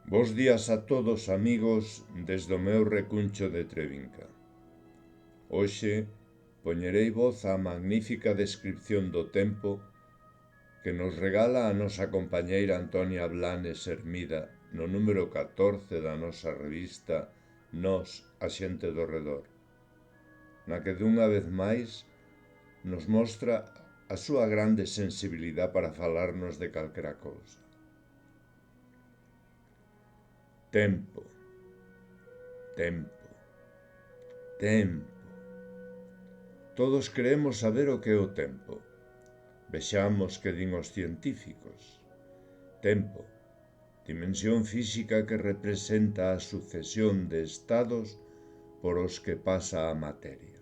Bos días a todos, amigos, desde o meu recuncho de Trevinca. Hoxe poñerei voz á magnífica descripción do tempo que nos regala a nosa compañeira Antonia Blanes Hermida no número 14 da nosa revista Nós, a xente do redor, na que dunha vez máis nos mostra a súa grande sensibilidade para falarnos de calquera cousa. Tempo, tempo, tempo. Todos queremos saber o que é o tempo. Vexamos que din os científicos. Tempo, dimensión física que representa a sucesión de estados por os que pasa a materia.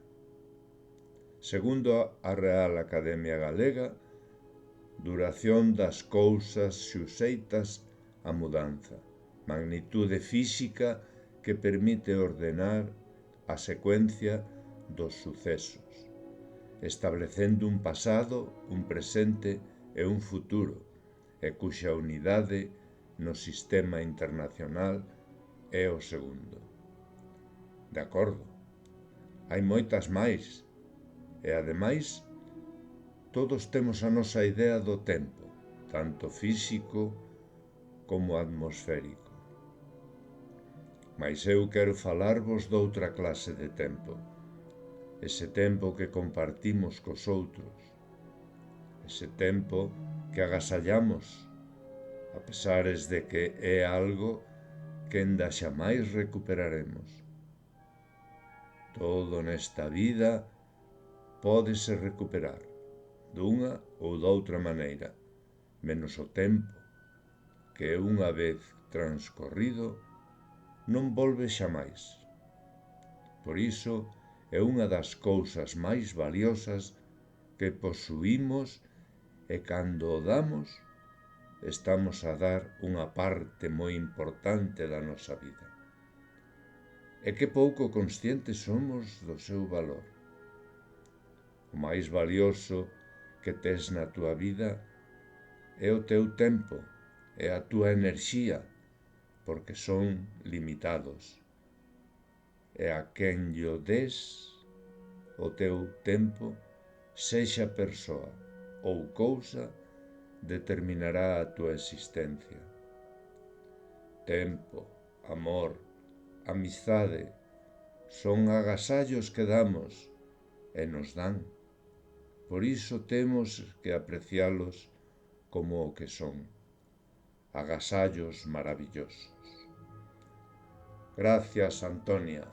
Segundo a Real Academia Galega, duración das cousas suxeitas a mudanza, magnitude física que permite ordenar a secuencia dos sucesos, establecendo un pasado, un presente e un futuro, e cuxa unidade no sistema internacional é o segundo. De acordo, hai moitas máis, e ademais todos temos a nosa idea do tempo, tanto físico como atmosférico. Mais eu quero falarvos doutra clase de tempo, ese tempo que compartimos cos outros, ese tempo que agasallamos, a pesares de que é algo que enda xamais recuperaremos. Todo nesta vida pódese recuperar, dunha ou doutra maneira, menos o tempo, que unha vez transcorrido non volve xamais. Por iso é unha das cousas máis valiosas que posuímos e cando o damos, estamos a dar unha parte moi importante da nosa vida. E que pouco conscientes somos do seu valor. O máis valioso que tes na túa vida é o teu tempo, é a túa enerxía, porque son limitados. E a quen llo des o teu tempo, sexa persoa ou cousa, determinará a túa existencia. Tempo, amor, amizade, son agasallos que damos e nos dan. Por iso temos que aprecialos como o que son, agasallos maravillosos. Gracias, Antonia.